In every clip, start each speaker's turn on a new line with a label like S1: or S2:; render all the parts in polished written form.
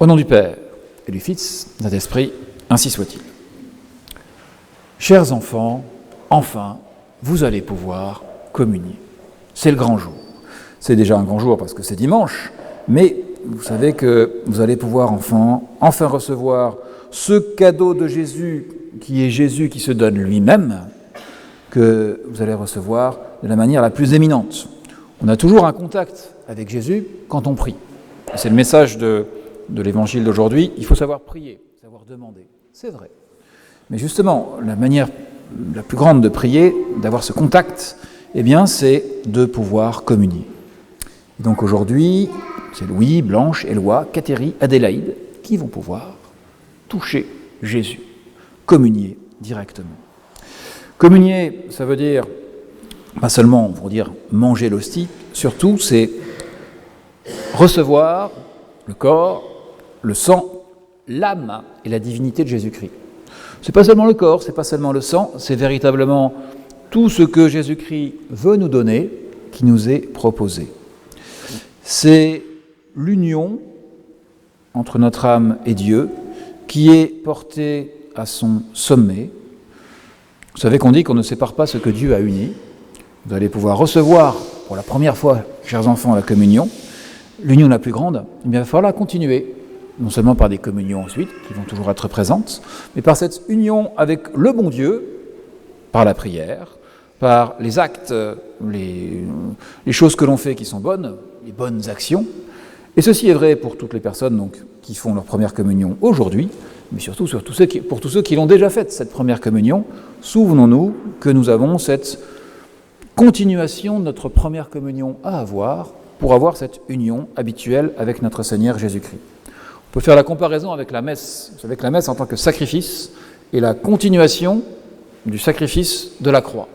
S1: Au nom du Père et du Fils et du Saint-Esprit, ainsi soit-il. Chers enfants, enfin, vous allez pouvoir communier. C'est le grand jour. C'est déjà un grand jour parce que c'est dimanche, mais vous savez que vous allez pouvoir enfin recevoir ce cadeau de Jésus qui se donne lui-même, que vous allez recevoir de la manière la plus éminente. On a toujours un contact avec Jésus quand on prie. C'est le message de l'évangile d'aujourd'hui, il faut savoir prier, savoir demander. C'est vrai. Mais justement, la manière la plus grande de prier, d'avoir ce contact, eh bien, c'est de pouvoir communier. Et donc aujourd'hui, c'est Louis, Blanche, Éloi, Cathérie, Adélaïde qui vont pouvoir toucher Jésus, communier directement. Communier, ça veut dire, pas seulement pour dire manger l'hostie, surtout c'est recevoir le corps, le sang, l'âme et la divinité de Jésus-Christ. C'est pas seulement le corps, c'est pas seulement le sang, c'est véritablement tout ce que Jésus-Christ veut nous donner qui nous est proposé. C'est l'union entre notre âme et Dieu qui est portée à son sommet. Vous savez qu'on dit qu'on ne sépare pas ce que Dieu a uni. Vous allez pouvoir recevoir pour la première fois, chers enfants, la communion, l'union la plus grande. Eh bien, il va falloir la continuer, non seulement par des communions ensuite, qui vont toujours être présentes, mais par cette union avec le bon Dieu, par la prière, par les actes, les choses que l'on fait qui sont bonnes, les bonnes actions. Et ceci est vrai pour toutes les personnes donc, qui font leur première communion aujourd'hui, mais surtout pour tous ceux qui l'ont déjà faite, cette première communion. Souvenons-nous que nous avons cette continuation de notre première communion à avoir pour avoir cette union habituelle avec notre Seigneur Jésus-Christ. On peut faire la comparaison avec la messe. Vous savez que la messe en tant que sacrifice est la continuation du sacrifice de la croix.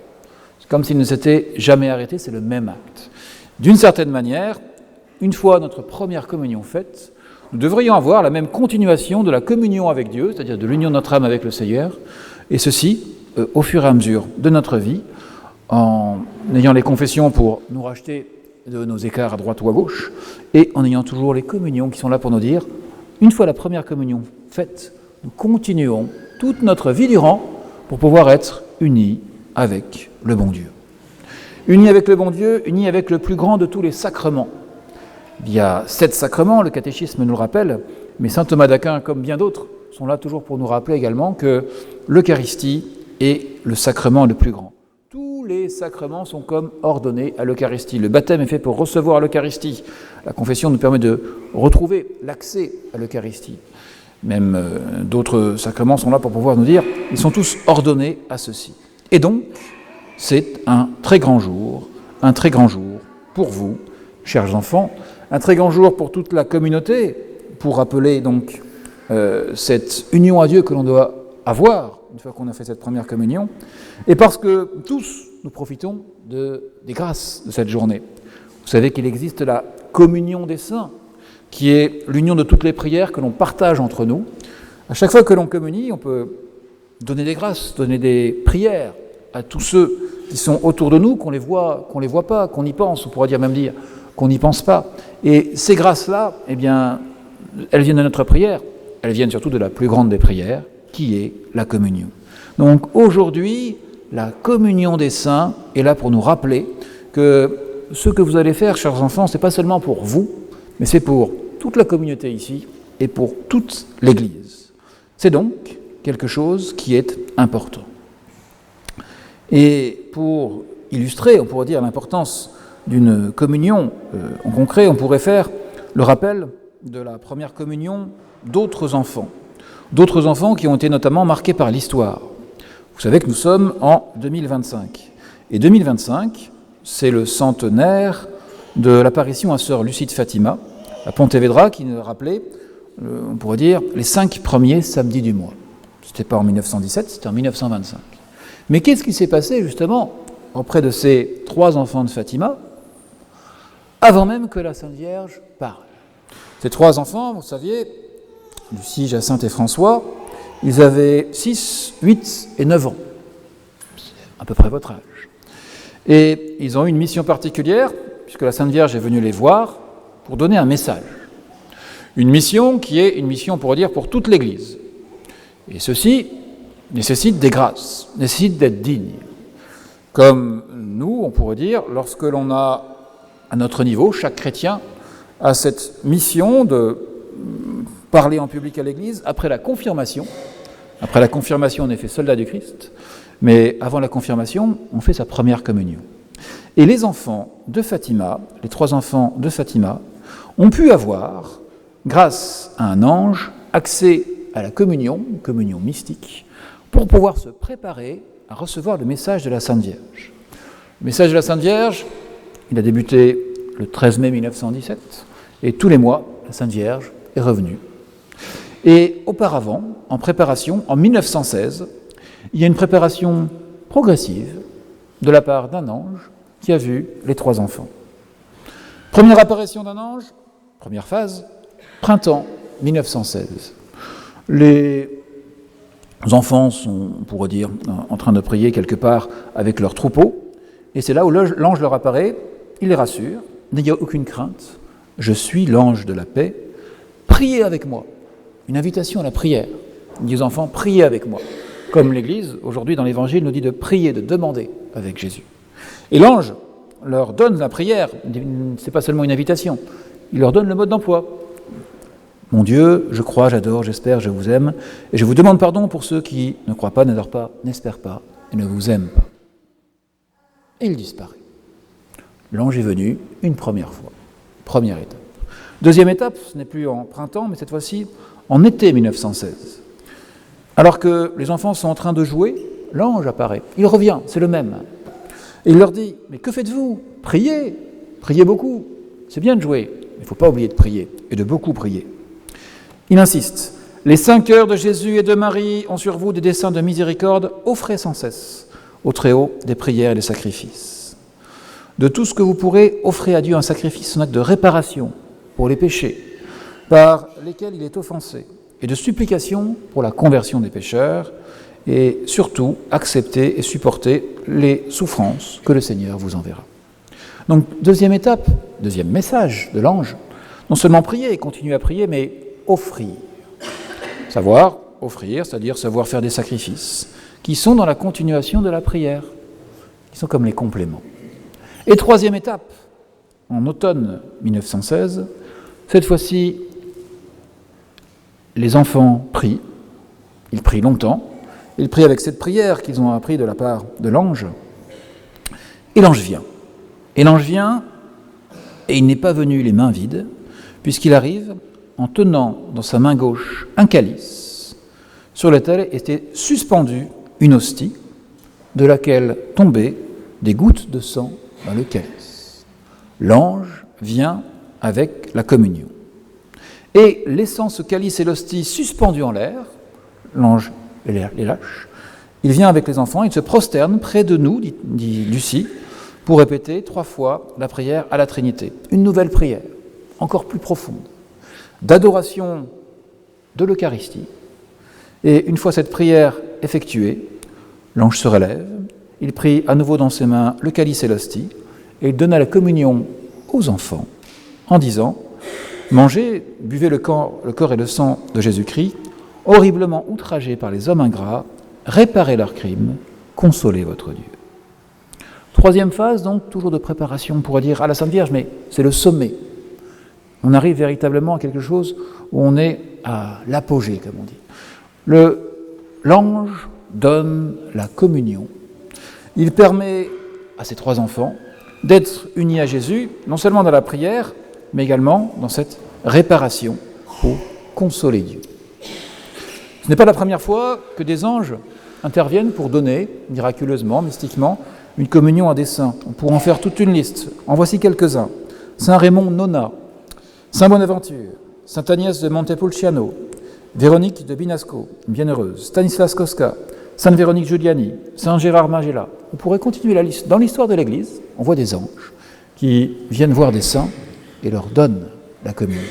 S1: C'est comme s'il ne s'était jamais arrêté, c'est le même acte. D'une certaine manière, une fois notre première communion faite, nous devrions avoir la même continuation de la communion avec Dieu, c'est-à-dire de l'union de notre âme avec le Seigneur, et ceci au fur et à mesure de notre vie, en ayant les confessions pour nous racheter de nos écarts à droite ou à gauche, et en ayant toujours les communions qui sont là pour nous dire, une fois la première communion faite, nous continuons toute notre vie durant pour pouvoir être unis avec le bon Dieu. Unis avec le bon Dieu, unis avec le plus grand de tous les sacrements. Il y a 7 sacrements, le catéchisme nous le rappelle, mais saint Thomas d'Aquin, comme bien d'autres, sont là toujours pour nous rappeler également que l'Eucharistie est le sacrement le plus grand. Tous les sacrements sont comme ordonnés à l'Eucharistie. Le baptême est fait pour recevoir l'Eucharistie. La confession nous permet de retrouver l'accès à l'Eucharistie. Même d'autres sacrements sont là pour pouvoir nous dire, ils sont tous ordonnés à ceci. Et donc, c'est un très grand jour pour vous, chers enfants, un très grand jour pour toute la communauté, pour rappeler donc cette union à Dieu que l'on doit avoir une fois qu'on a fait cette première communion, et parce que tous nous profitons des grâces de cette journée. Vous savez qu'il existe la communion des saints, qui est l'union de toutes les prières que l'on partage entre nous. À chaque fois que l'on communie, on peut donner des grâces, donner des prières à tous ceux qui sont autour de nous, qu'on les voit pas, qu'on y pense, on pourrait même dire qu'on n'y pense pas. Et ces grâces-là, eh bien, elles viennent de notre prière, elles viennent surtout de la plus grande des prières, qui est la communion. Donc aujourd'hui, la communion des saints est là pour nous rappeler que ce que vous allez faire, chers enfants, c'est pas seulement pour vous, mais c'est pour toute la communauté ici et pour toute l'Église. C'est donc quelque chose qui est important. Et pour illustrer, on pourrait dire l'importance d'une communion en concret, on pourrait faire le rappel de la première communion d'autres enfants qui ont été notamment marqués par l'histoire. Vous savez que nous sommes en 2025. Et 2025, c'est le centenaire de l'apparition à sœur Lucie de Fatima, à Pontevedra, qui nous rappelait, on pourrait dire, les 5 premiers samedis du mois. C'était pas en 1917, c'était en 1925. Mais qu'est-ce qui s'est passé justement auprès de ces 3 enfants de Fatima, avant même que la Sainte Vierge parle? Ces 3 enfants, vous saviez, Lucie, Jacinthe et François, ils avaient 6, 8 et 9 ans. C'est à peu près votre âge. Et ils ont eu une mission particulière, puisque la Sainte Vierge est venue les voir pour donner un message. Une mission qui est une mission, on pourrait dire, pour toute l'Église. Et ceci nécessite des grâces, nécessite d'être digne. Comme nous, on pourrait dire, lorsque l'on a, à notre niveau, chaque chrétien a cette mission de parler en public à l'Église après la confirmation. Après la confirmation, on est fait soldat du Christ, mais avant la confirmation, on fait sa première communion. Et les enfants de Fatima, les 3 enfants de Fatima, ont pu avoir, grâce à un ange, accès à la communion, une communion mystique, pour pouvoir se préparer à recevoir le message de la Sainte Vierge. Le message de la Sainte Vierge, il a débuté le 13 mai 1917, et tous les mois, la Sainte Vierge est revenue. Et auparavant, en préparation, en 1916, il y a une préparation progressive de la part d'un ange qui a vu les 3 enfants. Première apparition d'un ange, première phase, printemps 1916. Les enfants sont, on pourrait dire, en train de prier quelque part avec leur troupeau, et c'est là où l'ange leur apparaît, il les rassure, n'ayez aucune crainte, je suis l'ange de la paix, priez avec moi. Une invitation à la prière. Il dit aux enfants, priez avec moi. Comme l'Église, aujourd'hui dans l'Évangile, nous dit de prier, de demander avec Jésus. Et l'ange leur donne la prière, c'est pas seulement une invitation, il leur donne le mode d'emploi. Mon Dieu, je crois, j'adore, j'espère, je vous aime, et je vous demande pardon pour ceux qui ne croient pas, n'adorent pas, n'espèrent pas, et ne vous aiment pas. Et il disparaît. L'ange est venu une première fois, première étape. Deuxième étape, ce n'est plus en printemps, mais cette fois-ci en été 1916. Alors que les enfants sont en train de jouer, l'ange apparaît. Il revient, c'est le même. Et il leur dit, mais que faites-vous ? Priez, priez beaucoup. C'est bien de jouer, mais il ne faut pas oublier de prier, et de beaucoup prier. Il insiste, les 5 heures de Jésus et de Marie ont sur vous des desseins de miséricorde, offrez sans cesse au Très-Haut des prières et des sacrifices. De tout ce que vous pourrez, offrez à Dieu un sacrifice, un acte de réparation pour les péchés, par lesquels il est offensé, et de supplication pour la conversion des pécheurs, et surtout accepter et supporter les souffrances que le Seigneur vous enverra. Donc, deuxième étape, deuxième message de l'ange, non seulement prier et continuer à prier, mais offrir. Savoir offrir, c'est-à-dire savoir faire des sacrifices, qui sont dans la continuation de la prière, qui sont comme les compléments. Et troisième étape, en automne 1916, cette fois-ci, les enfants prient, ils prient longtemps, ils prient avec cette prière qu'ils ont appris de la part de l'ange, et l'ange vient. Et l'ange vient, et il n'est pas venu les mains vides, puisqu'il arrive en tenant dans sa main gauche un calice, sur lequel était suspendue une hostie, de laquelle tombaient des gouttes de sang dans le calice. L'ange vient avec la communion. Et laissant ce calice et l'hostie suspendus en l'air, l'ange les lâche, il vient avec les enfants, il se prosterne près de nous, dit Lucie, pour répéter 3 fois la prière à la Trinité. Une nouvelle prière, encore plus profonde, d'adoration de l'Eucharistie. Et une fois cette prière effectuée, l'ange se relève, il prit à nouveau dans ses mains le calice et l'hostie, et il donna la communion aux enfants, en disant « Mangez, buvez le corps et le sang de Jésus-Christ, horriblement outragés par les hommes ingrats, réparez leurs crimes, consolez votre Dieu. » Troisième phase, donc, toujours de préparation, on pourrait dire, à la Sainte Vierge, mais c'est le sommet. On arrive véritablement à quelque chose où on est à l'apogée, comme on dit. L'ange donne la communion. Il permet à ces 3 enfants d'être unis à Jésus, non seulement dans la prière, mais également dans cette réparation pour consoler Dieu. Ce n'est pas la première fois que des anges interviennent pour donner, miraculeusement, mystiquement, une communion à des saints. On pourrait en faire toute une liste. En voici quelques-uns. Saint Raymond Nona, Saint Bonaventure, Sainte Agnès de Montepulciano, Véronique de Binasco, bienheureuse, Stanislas Kostka, Sainte Véronique Giuliani, Saint Gérard Magella. On pourrait continuer la liste. Dans l'histoire de l'Église, on voit des anges qui viennent voir des saints et leur donnent la communion.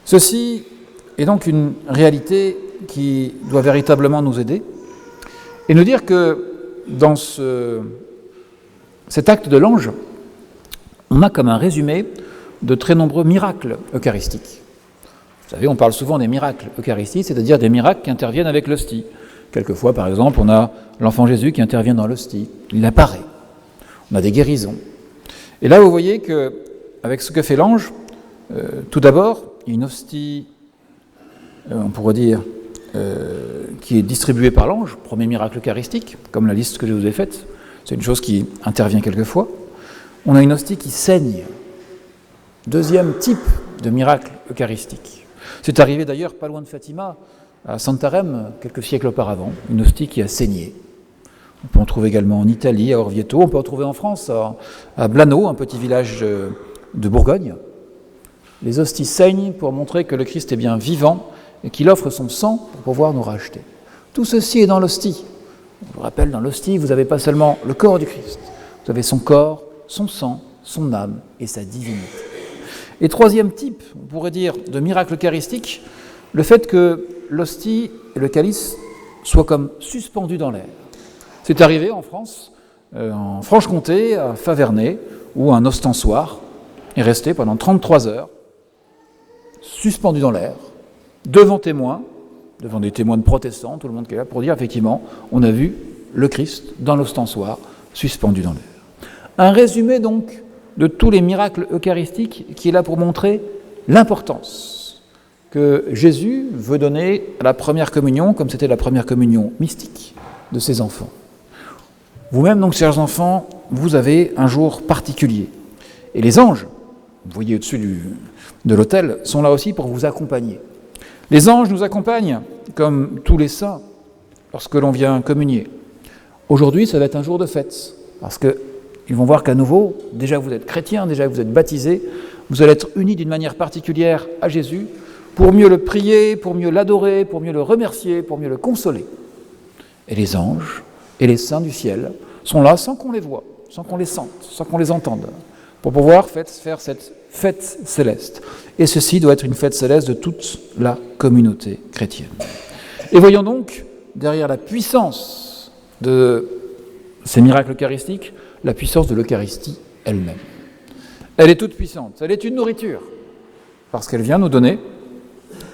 S1: Ceci est donc une réalité qui doit véritablement nous aider et nous dire que dans cet acte de l'ange, on a comme un résumé de très nombreux miracles eucharistiques. Vous savez, on parle souvent des miracles eucharistiques, c'est-à-dire des miracles qui interviennent avec l'hostie. Quelquefois, par exemple, on a l'enfant Jésus qui intervient dans l'hostie. Il apparaît. On a des guérisons. Et là, vous voyez qu'avec ce que fait l'ange, tout d'abord, il y a une hostie, on pourrait dire, qui est distribuée par l'ange, premier miracle eucharistique, comme la liste que je vous ai faite. C'est une chose qui intervient quelquefois. On a une hostie qui saigne. Deuxième type de miracle eucharistique. C'est arrivé d'ailleurs pas loin de Fatima, à Santarém, quelques siècles auparavant, une hostie qui a saigné. On peut en trouver également en Italie, à Orvieto, on peut en trouver en France, à Blano, un petit village de Bourgogne. Les hosties saignent pour montrer que le Christ est bien vivant et qu'il offre son sang pour pouvoir nous racheter. Tout ceci est dans l'hostie. Je vous rappelle, dans l'hostie, vous n'avez pas seulement le corps du Christ, vous avez son corps, son sang, son âme et sa divinité. Et troisième type, on pourrait dire, de miracle eucharistique, le fait que l'hostie et le calice soient comme suspendus dans l'air. C'est arrivé en France, en Franche-Comté, à Faverney, où un ostensoir est resté pendant 33 heures, suspendu dans l'air, devant témoins, devant des témoins de protestants, tout le monde qui est là, pour dire effectivement, on a vu le Christ dans l'ostensoir, suspendu dans l'air. Un résumé donc de tous les miracles eucharistiques qui est là pour montrer l'importance que Jésus veut donner à la première communion, comme c'était la première communion mystique de ses enfants. Vous-même, donc, chers enfants, vous avez un jour particulier. Et les anges, vous voyez au-dessus de l'autel, sont là aussi pour vous accompagner. Les anges nous accompagnent, comme tous les saints, lorsque l'on vient communier. Aujourd'hui, ça va être un jour de fête, parce qu'ils vont voir qu'à nouveau, déjà que vous êtes chrétiens, déjà que vous êtes baptisés, vous allez être unis d'une manière particulière à Jésus, pour mieux le prier, pour mieux l'adorer, pour mieux le remercier, pour mieux le consoler. Et les anges et les saints du ciel sont là sans qu'on les voie, sans qu'on les sente, sans qu'on les entende, pour pouvoir faire cette fête céleste. Et ceci doit être une fête céleste de toute la communauté chrétienne. Et voyons donc, derrière la puissance de ces miracles eucharistiques, la puissance de l'Eucharistie elle-même. Elle est toute puissante, elle est une nourriture, parce qu'elle vient nous donner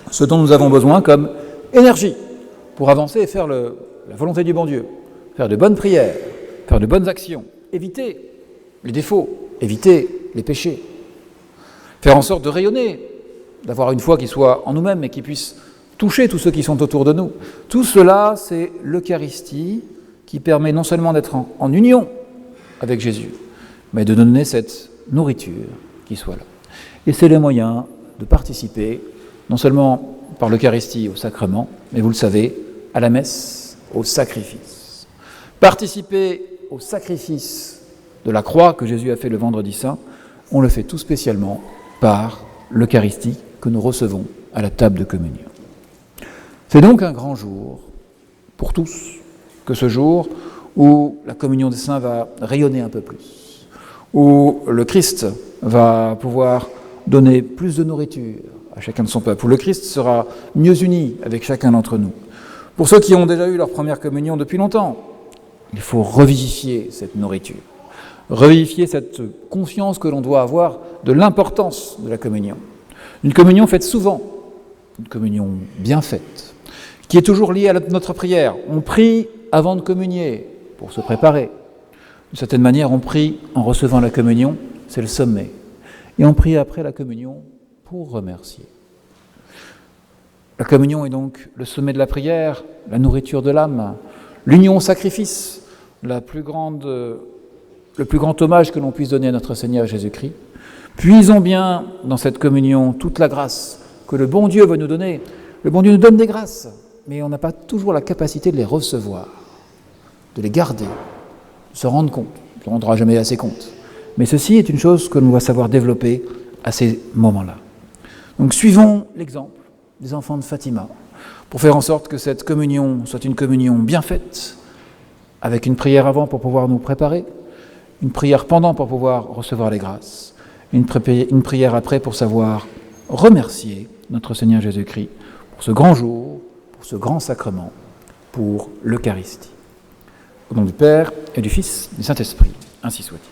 S1: ce dont nous avons besoin comme énergie pour avancer et faire la volonté du bon Dieu, faire de bonnes prières, faire de bonnes actions, éviter les défauts, éviter les péchés, faire en sorte de rayonner, d'avoir une foi qui soit en nous-mêmes et qui puisse toucher tous ceux qui sont autour de nous. Tout cela, c'est l'Eucharistie qui permet non seulement d'être en union avec Jésus, mais de donner cette nourriture qui soit là. Et c'est le moyen de participer, non seulement par l'Eucharistie au sacrement, mais vous le savez, à la messe, au sacrifice. Participer au sacrifice de la croix que Jésus a fait le vendredi saint, on le fait tout spécialement par l'Eucharistie que nous recevons à la table de communion. C'est donc un grand jour pour tous, que ce jour où la communion des saints va rayonner un peu plus, où le Christ va pouvoir donner plus de nourriture à chacun de son peuple, où le Christ sera mieux uni avec chacun d'entre nous. Pour ceux qui ont déjà eu leur première communion depuis longtemps, il faut revivifier cette nourriture, revivifier cette conscience que l'on doit avoir de l'importance de la communion. Une communion faite souvent, une communion bien faite, qui est toujours liée à notre prière. On prie avant de communier, pour se préparer. D'une certaine manière, on prie en recevant la communion, c'est le sommet. Et on prie après la communion pour remercier. La communion est donc le sommet de la prière, la nourriture de l'âme, l'union au sacrifice, le plus grand hommage que l'on puisse donner à notre Seigneur Jésus-Christ. Puisons bien dans cette communion toute la grâce que le bon Dieu veut nous donner. Le bon Dieu nous donne des grâces, mais on n'a pas toujours la capacité de les recevoir, de les garder, de se rendre compte. On ne se rendra jamais assez compte. Mais ceci est une chose que l'on doit savoir développer à ces moments-là. Donc suivons l'exemple des enfants de Fatima pour faire en sorte que cette communion soit une communion bien faite, avec une prière avant pour pouvoir nous préparer, une prière pendant pour pouvoir recevoir les grâces, une prière après pour savoir remercier notre Seigneur Jésus-Christ pour ce grand jour, pour ce grand sacrement, pour l'Eucharistie. Au nom du Père et du Fils et du Saint-Esprit, ainsi soit-il.